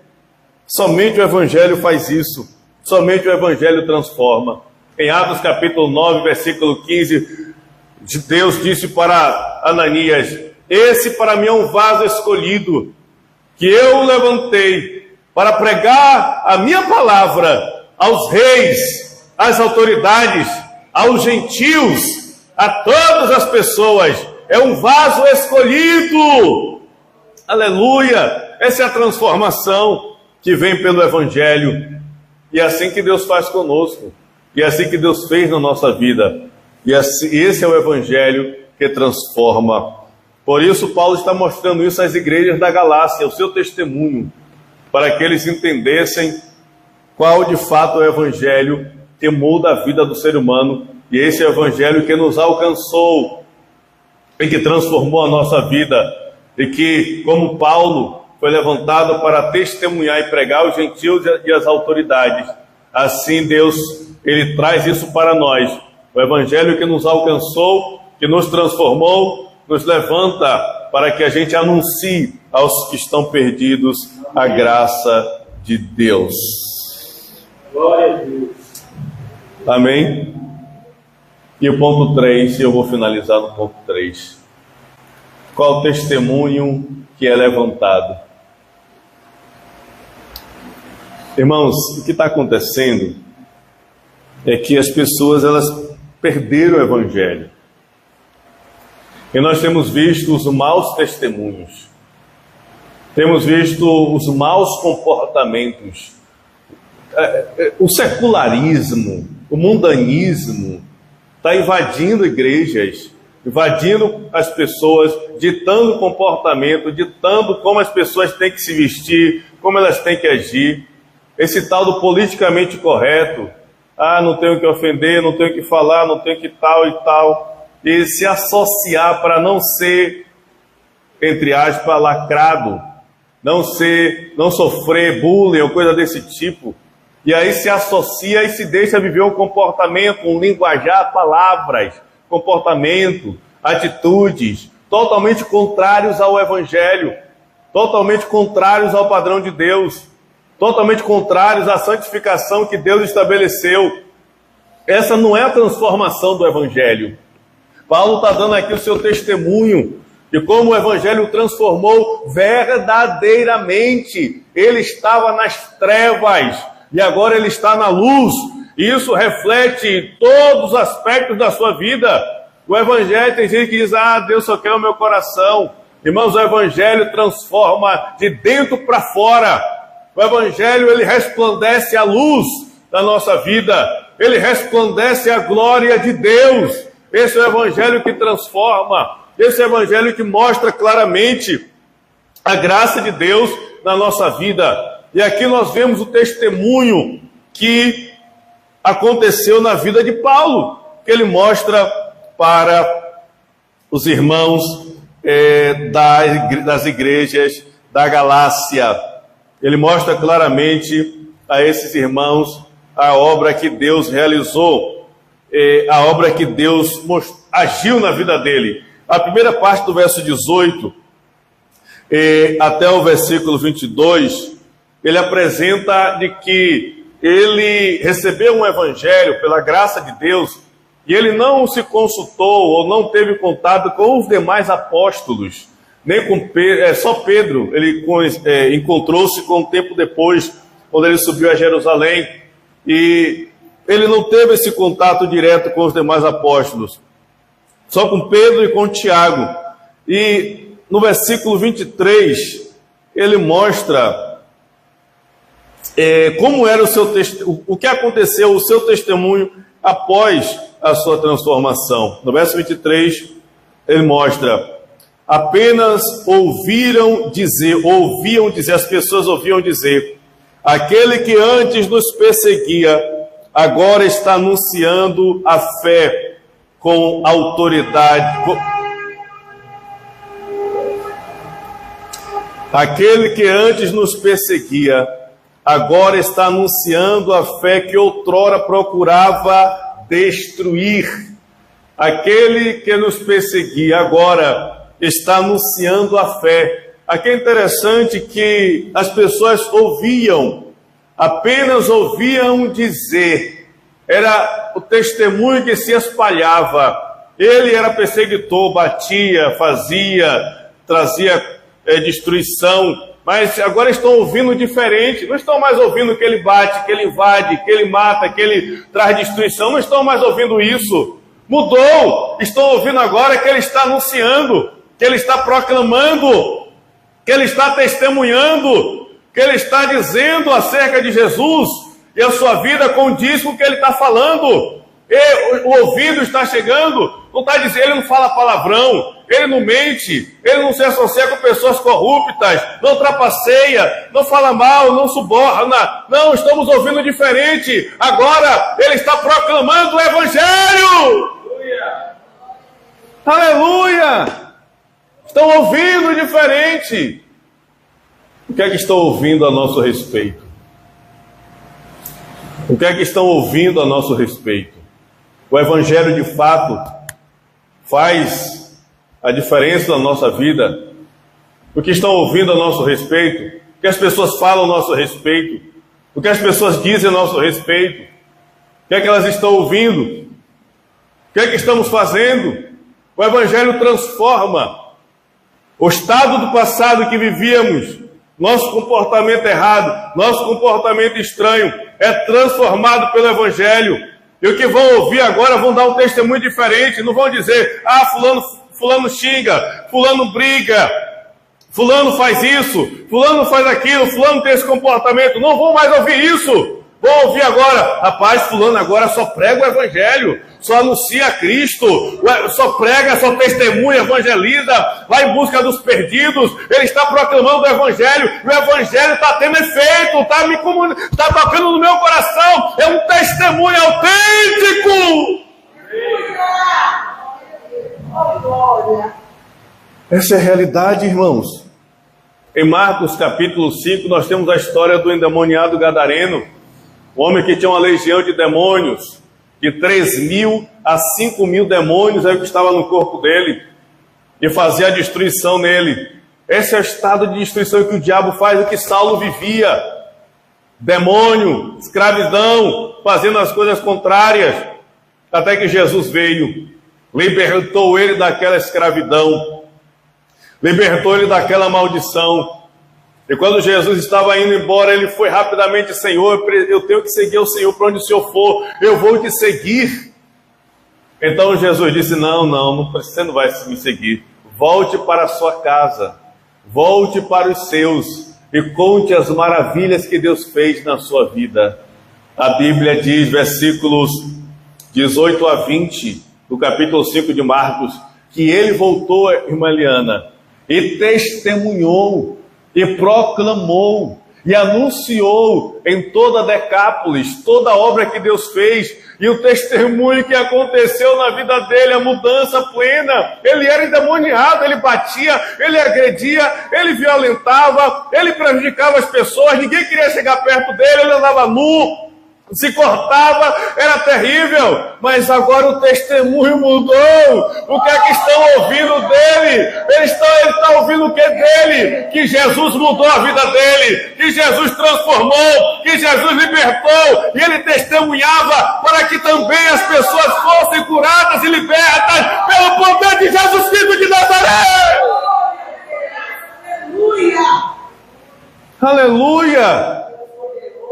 Somente o Evangelho faz isso. Somente o Evangelho transforma. Em Atos capítulo 9, versículo 15, Deus disse para Ananias: esse para mim é um vaso escolhido, que eu levantei para pregar a minha palavra aos reis, às autoridades, aos gentios, a todas as pessoas. É um vaso escolhido. Aleluia! Essa é a transformação que vem pelo Evangelho. E é assim que Deus faz conosco. E é assim que Deus fez na nossa vida. E esse é o Evangelho que transforma. Por isso Paulo está mostrando isso às igrejas da Galácia, o seu testemunho, para que eles entendessem qual de fato é o Evangelho que muda a vida do ser humano E esse é o Evangelho que nos alcançou e que transformou a nossa vida. E que, como Paulo foi levantado para testemunhar e pregar aos gentios e às autoridades, assim Deus, Ele traz isso para nós. O Evangelho que nos alcançou, que nos transformou, nos levanta para que a gente anuncie aos que estão perdidos a graça de Deus. Glória a Deus. Amém? E o ponto 3, eu vou finalizar no ponto 3. Qual o testemunho que é levantado? Irmãos, o que está acontecendo é que as pessoas, elas perderam o Evangelho. E nós temos visto os maus testemunhos. Temos visto os maus comportamentos. O secularismo, o mundanismo está invadindo igrejas, invadindo as pessoas, ditando comportamento, ditando como as pessoas têm que se vestir, como elas têm que agir. Esse tal do politicamente correto, não tenho que ofender, não tenho que falar, não tenho que tal e tal, e se associar para não ser, entre aspas, lacrado, não sofrer bullying ou coisa desse tipo. E aí se associa e se deixa viver um comportamento, um linguajar, palavras, comportamento, atitudes, totalmente contrários ao Evangelho, totalmente contrários ao padrão de Deus, totalmente contrários à santificação que Deus estabeleceu. Essa não é a transformação do Evangelho. Paulo está dando aqui o seu testemunho de como o Evangelho o transformou verdadeiramente. Ele estava nas trevas e agora ele está na luz. E isso reflete todos os aspectos da sua vida. O Evangelho, tem gente que diz, Deus só quer o meu coração. Irmãos, o Evangelho transforma de dentro para fora. O Evangelho, ele resplandece a luz da nossa vida. Ele resplandece a glória de Deus. Esse é o Evangelho que transforma. Esse é o Evangelho que mostra claramente a graça de Deus na nossa vida. E aqui nós vemos o testemunho que aconteceu na vida de Paulo, que ele mostra para os irmãos das igrejas da Galácia. Ele mostra claramente a esses irmãos a obra que Deus realizou, a obra que Deus agiu na vida dele. A primeira parte do verso 18 até o versículo 22, ele apresenta de que ele recebeu um evangelho pela graça de Deus e ele não se consultou ou não teve contato com os demais apóstolos, nem com Pedro, só Pedro. Ele encontrou-se com um tempo depois, quando ele subiu a Jerusalém, e ele não teve esse contato direto com os demais apóstolos, só com Pedro e com Tiago. E no versículo 23, ele mostra como era o que aconteceu, o seu testemunho após a sua transformação. No verso 23, ele mostra: apenas ouviam dizer, as pessoas ouviam dizer, aquele que antes nos perseguia, agora está anunciando a fé com autoridade. Aquele que antes nos perseguia, agora está anunciando a fé que outrora procurava destruir. Aquele que nos perseguia agora está anunciando a fé. Aqui é interessante que as pessoas apenas ouviam dizer. Era o testemunho que se espalhava. Ele era perseguidor, batia, trazia destruição. Mas agora estão ouvindo diferente. Não estão mais ouvindo que ele bate, que ele invade, que ele mata, que ele traz destruição. Não estão mais ouvindo isso. Mudou. Estão ouvindo agora que ele está anunciando, que ele está proclamando, que ele está testemunhando, que ele está dizendo acerca de Jesus, e a sua vida condiz com o que ele está falando. E o ouvido está chegando, Não está dizendo, ele não fala palavrão, ele não mente, ele não se associa com pessoas corruptas, não trapaceia, não fala mal, não suborna. Não, estamos ouvindo diferente. Agora ele está proclamando o Evangelho. Aleluia! Estão ouvindo diferente. O que é que estão ouvindo a nosso respeito? O que é que estão ouvindo a nosso respeito? O Evangelho de fato faz a diferença na nossa vida? O que estão ouvindo a nosso respeito? O que as pessoas falam a nosso respeito? O que as pessoas dizem a nosso respeito? O que é que elas estão ouvindo? O que é que estamos fazendo? O Evangelho transforma o estado do passado que vivíamos, nosso comportamento errado, nosso comportamento estranho, é transformado pelo Evangelho. E o que vão ouvir agora vão dar um testemunho diferente. Não vão dizer, fulano xinga, fulano briga, fulano faz isso, fulano faz aquilo, fulano tem esse comportamento. Não vão mais ouvir isso. Vão ouvir agora, rapaz, fulano agora só prega o Evangelho, só anuncia Cristo, só prega, só testemunha, evangeliza, vai em busca dos perdidos. Ele está proclamando o Evangelho, e o Evangelho está tendo efeito, está tocando no meu coração, é um testemunho autêntico. Essa é a realidade, irmãos. Em Marcos capítulo 5, nós temos a história do endemoniado gadareno, o homem que tinha uma legião de demônios, de 3.000 a 5.000 demônios é o que estava no corpo dele, e fazia a destruição nele. Esse é o estado de destruição que o diabo faz, o que Saulo vivia. Demônio, escravidão, fazendo as coisas contrárias, até que Jesus veio, libertou ele daquela escravidão, libertou ele daquela maldição. E quando Jesus estava indo embora, ele foi rapidamente, Senhor, eu tenho que seguir o Senhor para onde o Senhor for, eu vou te seguir. Então Jesus disse, não, você não vai me seguir. Volte para a sua casa, volte para os seus e conte as maravilhas que Deus fez na sua vida. A Bíblia diz, versículos 18 a 20, do capítulo 5 de Marcos, que ele voltou, irmã Eliana, e testemunhou, e proclamou, e anunciou em toda a Decápolis, toda a obra que Deus fez, e o testemunho que aconteceu na vida dele, a mudança plena. Ele era endemoniado, ele batia, ele agredia, ele violentava, ele prejudicava as pessoas, ninguém queria chegar perto dele, ele andava nu, se cortava, era terrível, mas agora o testemunho mudou. O que é que estão ouvindo dele? Ele está ouvindo o que dele? Que Jesus mudou a vida dele, que Jesus transformou, que Jesus libertou, e ele testemunhava para que também as pessoas fossem curadas e libertas pelo poder de Jesus Cristo de Nazaré. Aleluia! Aleluia!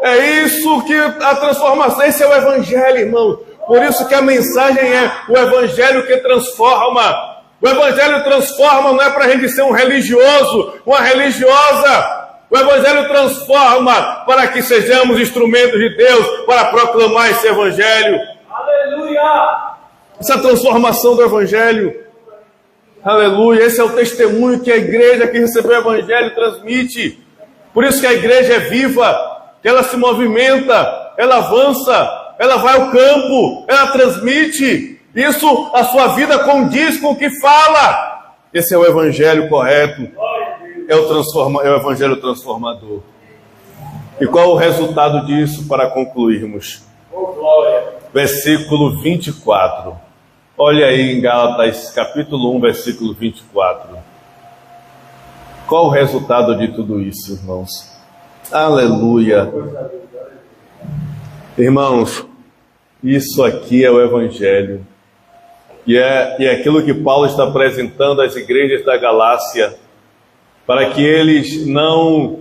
É isso que a transformação, esse é o Evangelho, irmão. Por isso que a mensagem é o Evangelho que transforma. O Evangelho transforma, não é para a gente ser um religioso, uma religiosa. O Evangelho transforma para que sejamos instrumentos de Deus para proclamar esse Evangelho. Aleluia! Essa transformação do Evangelho. Aleluia! Esse é o testemunho que a igreja que recebeu o Evangelho transmite. Por isso que a igreja é viva, que ela se movimenta, ela avança, ela vai ao campo, ela transmite. Isso, a sua vida condiz com o que fala. Esse é o Evangelho correto, é o Evangelho transformador. E qual o resultado disso para concluirmos? Versículo 24. Olha aí em Gálatas, capítulo 1, versículo 24. Qual o resultado de tudo isso, irmãos? Aleluia. Irmãos, isso aqui é o Evangelho. E é aquilo que Paulo está apresentando às igrejas da Galácia, para que eles não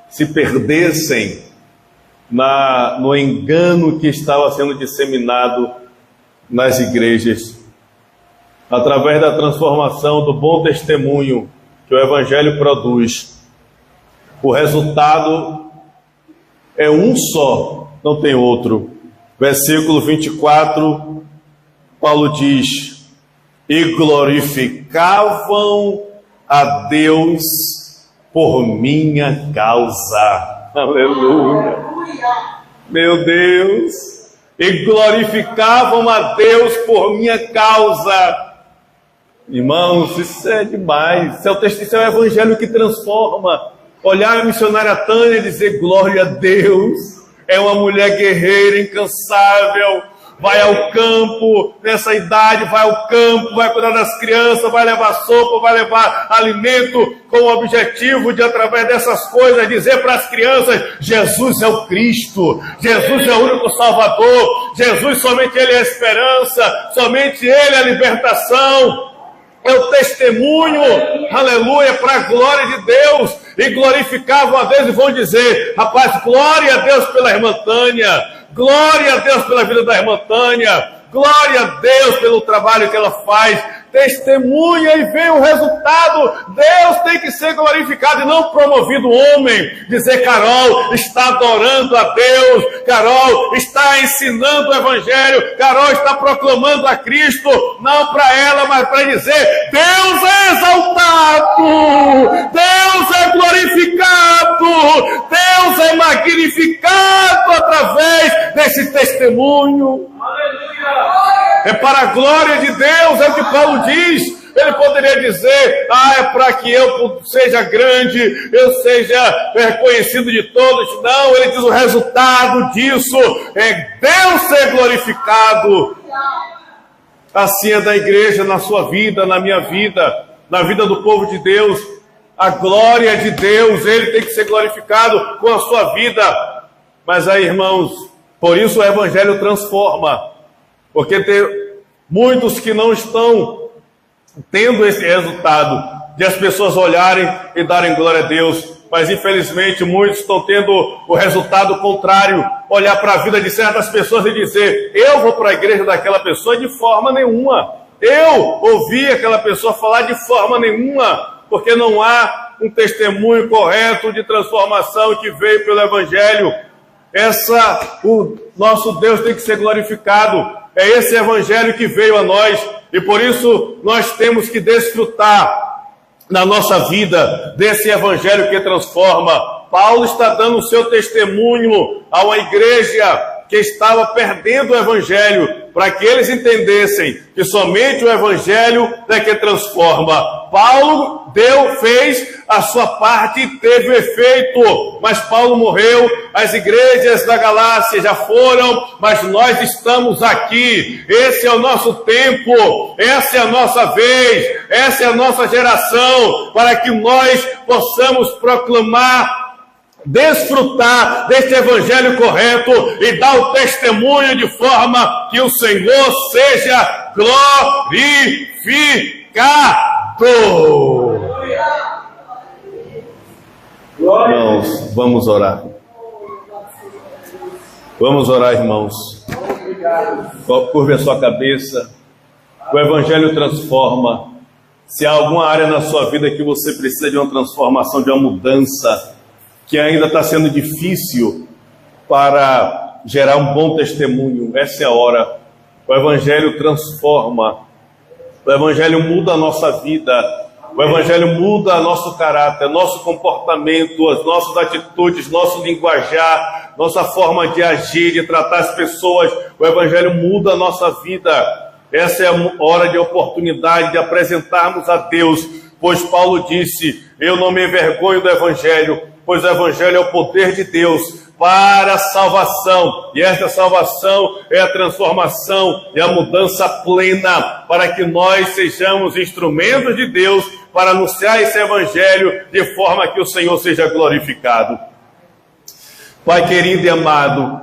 se perdessem no engano que estava sendo disseminado nas igrejas, através da transformação do bom testemunho que o Evangelho produz. O resultado é um só, não tem outro. Versículo 24, Paulo diz: e glorificavam a Deus por minha causa. Aleluia! Meu Deus! E glorificavam a Deus por minha causa. Irmãos, isso é demais. Isso é o evangelho que transforma. Olhar a missionária Tânia e dizer glória a Deus. É uma mulher guerreira, incansável. Vai ao campo, nessa idade, vai ao campo, vai cuidar das crianças, vai levar sopa, vai levar alimento, com o objetivo de, através dessas coisas, dizer para as crianças: Jesus é o Cristo, Jesus é o único Salvador, Jesus somente Ele é a esperança, somente Ele é a libertação. É o testemunho, aleluia, para a glória de Deus. E glorificavam a Deus e vão dizer: rapaz, glória a Deus pela irmã Tânia, glória a Deus pela vida da irmã Tânia, glória a Deus pelo trabalho que ela faz. Testemunha e vem o resultado. Deus tem que ser glorificado e não promovido o homem. Dizer: Carol está adorando a Deus, Carol está ensinando o Evangelho, Carol está proclamando a Cristo, não para ela, mas para dizer: Deus é exaltado, Deus é glorificado, Deus é magnificado através desse testemunho. É para a glória de Deus, é o que Paulo diz. Ele poderia dizer: é para que eu seja grande, eu seja conhecido de todos. Não, ele diz: o resultado disso é Deus ser glorificado. Assim é da igreja na sua vida, na minha vida, na vida do povo de Deus. A glória de Deus, Ele tem que ser glorificado com a sua vida. Mas aí, irmãos, por isso o Evangelho transforma. Porque tem muitos que não estão tendo esse resultado de as pessoas olharem e darem glória a Deus, mas infelizmente muitos estão tendo o resultado contrário, olhar para a vida de certas pessoas e dizer: eu vou para a igreja daquela pessoa de forma nenhuma, eu ouvi aquela pessoa falar de forma nenhuma, porque não há um testemunho correto de transformação que veio pelo Evangelho. O nosso Deus tem que ser glorificado. É esse Evangelho que veio a nós, e por isso nós temos que desfrutar na nossa vida desse Evangelho que transforma. Paulo está dando o seu testemunho a uma igreja que estava perdendo o Evangelho, para que eles entendessem que somente o Evangelho é que transforma. Paulo fez a sua parte e teve o efeito, mas Paulo morreu, as igrejas da Galácia já foram, mas nós estamos aqui. Esse é o nosso tempo, essa é a nossa vez, essa é a nossa geração, para que nós possamos proclamar, desfrutar deste Evangelho correto e dar o testemunho de forma que o Senhor seja glorificado. Irmãos, vamos orar. Vamos orar, irmãos. Curve a sua cabeça. O Evangelho transforma. Se há alguma área na sua vida que você precisa de uma transformação, de uma mudança, que ainda está sendo difícil para gerar um bom testemunho, essa é a hora. O Evangelho transforma. O Evangelho muda a nossa vida. O Evangelho muda nosso caráter, nosso comportamento, as nossas atitudes, nosso linguajar, nossa forma de agir, de tratar as pessoas. O Evangelho muda a nossa vida. Essa é a hora de oportunidade de apresentarmos a Deus, pois Paulo disse: eu não me envergonho do Evangelho, pois o Evangelho é o poder de Deus para a salvação, e esta salvação é a transformação, é a mudança plena, para que nós sejamos instrumentos de Deus para anunciar esse Evangelho de forma que o Senhor seja glorificado. Pai querido e amado,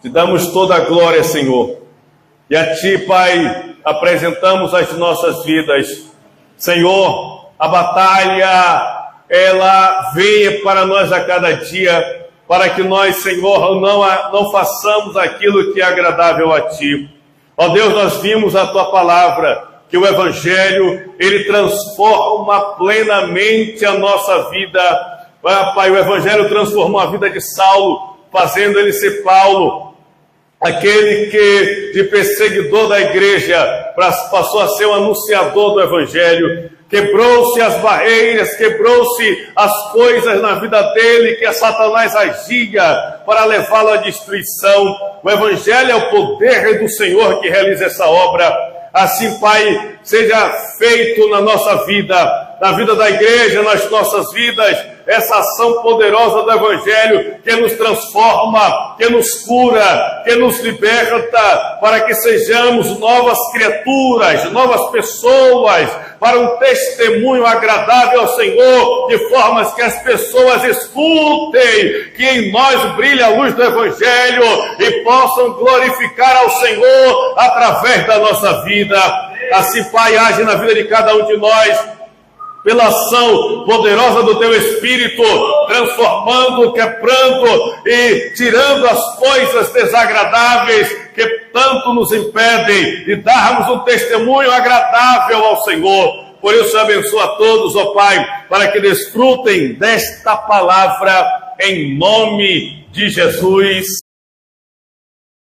te damos toda a glória, Senhor, e a Ti, Pai, apresentamos as nossas vidas. Senhor, a batalha, ela vem para nós a cada dia, para que nós, Senhor, não façamos aquilo que é agradável a Ti. Ó Deus, nós vimos a Tua palavra, que o Evangelho, ele transforma plenamente a nossa vida. Pai, o Evangelho transformou a vida de Saulo, fazendo ele ser Paulo. aquele que de perseguidor da igreja passou a ser um anunciador do Evangelho. Quebrou-se as barreiras, quebrou-se as coisas na vida dele que a Satanás agia para levá-lo à destruição. O Evangelho é o poder do Senhor que realiza essa obra. Assim, Pai, seja feito na nossa vida, na vida da igreja, nas nossas vidas, essa ação poderosa do Evangelho que nos transforma, que nos cura, que nos liberta, para que sejamos novas criaturas, novas pessoas, para um testemunho agradável ao Senhor, de formas que as pessoas escutem, que em nós brilhe a luz do Evangelho e possam glorificar ao Senhor através da nossa vida. Assim, Pai, age na vida de cada um de nós, pela ação poderosa do Teu Espírito, transformando, quebrando e tirando as coisas desagradáveis que tanto nos impedem de darmos um testemunho agradável ao Senhor. Por isso, abençoa a todos, ó Pai, para que desfrutem desta palavra em nome de Jesus.